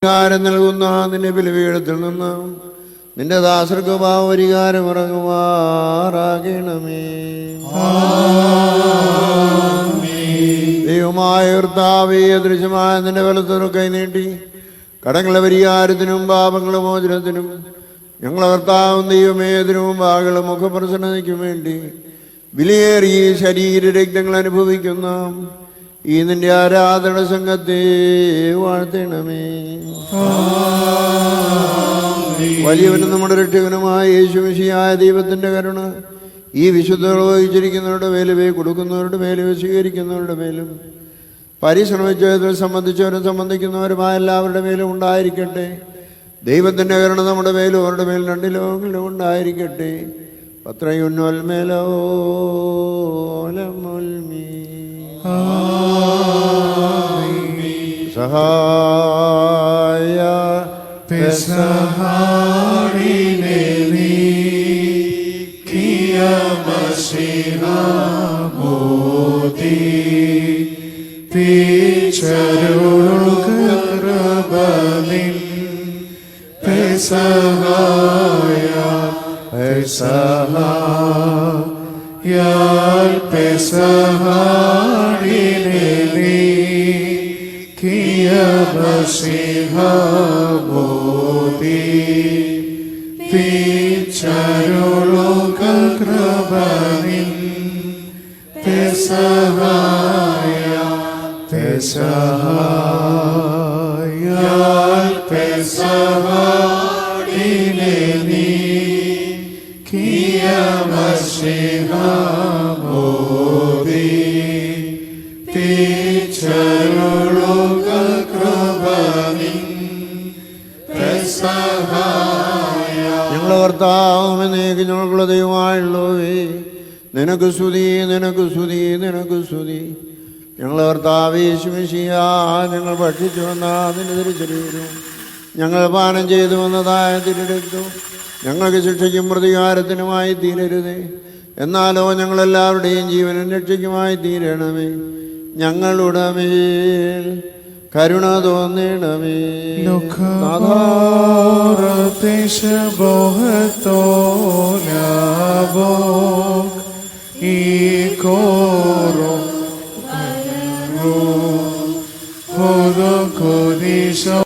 പരിഹാരം നൽകുന്ന നിന്റെ ബലിപീഠത്തിൽ നിന്ന് നിന്റെ ദാസർക്ക് ഭാവപരിഹാരം ഇറങ്ങുമാറാകണമേ. ദൈവമായ കർത്താവേ, അദൃശ്യമായ നിന്റെ വലത്തുനിന്ന് കൈനീട്ടി കടങ്ങളുടെ പരിഹാരത്തിനും പാപങ്ങളുടെ മോചനത്തിനും ഞങ്ങളെ കർത്താവും ദൈവമേ മുമ്പാകെ മുഖപ്രസന്നതയ്ക്കും വേണ്ടി വിലയേറിയ ശരീര രക്തങ്ങൾ അനുഭവിക്കുന്ന ഈ നിന്റെ ആരാധന സംഘത്തെ വാഴ്ത്തണമേ. വലിയവനും നമ്മുടെ രക്ഷകനുമായ യേശുമിശിഹായ ദൈവത്തിന്റെ കരുണ ഈ വിശുദ്ധകൾ വഹിച്ചിരിക്കുന്നവരുടെ മേലും കൊടുക്കുന്നവരുടെ മേലും സ്വീകരിക്കുന്നവരുടെ മേലും പരിശ്രമിച്ചതിൽ സംബന്ധിച്ചവരും സംബന്ധിക്കുന്നവരുമായ എല്ലാവരുടെ മേലും ഉണ്ടായിരിക്കട്ടെ. ദൈവത്തിന്റെ കരുണ നമ്മുടെ മേലും അവരുടെ മേലും രണ്ട് ലോകങ്ങളിലും ഉണ്ടായിരിക്കട്ടെ. പത്രയുന്നോൽമേലോ സഹായ പെസഹാടിനെ നീക്കിയ മശീഹ മോദി പിച്ചരുളുകൃപനിൻ പെസഹായ പെസഹായാൽ പെസഹാടിനെ നീക്കിയ മശീഹ മോദി പിച്ചരുളുകൃപനിൻ പെസഹായ പെസഹായാൽ പെസഹാടിനെ നീക്കിയ മശീഹ മോദി പിച്ചരുളുകൃപനിൻ പെസഹായ. ഞങ്ങളെ കർത്താവ് നീക്ക് ഞങ്ങൾക്കുള്ള ദൈവമായുള്ളവേ, നിനക്ക് സ്തുതി, നിനക്ക് സ്തുതി, നിനക്ക് സ്തുതി. ഞങ്ങളെ കർത്താവ് യേശുമിശിഹാ, ഞങ്ങൾ ഭക്ഷിച്ചു വന്ന അതിൻ്റെ തിരിച്ചറിയും ഞങ്ങൾ പാനം ചെയ്തു വന്നതായ തിരുരക്തം ഞങ്ങൾക്ക് ശിക്ഷയ്ക്കും പ്രതികാരത്തിനുമായി തീരരുതേ. എന്നാലോ ഞങ്ങളെല്ലാവരുടെയും ജീവനും രക്ഷയ്ക്കുമായി തീരണമേ. ഞങ്ങളുടെ മേൽ കരുണ തോന്നണമേ. ഈ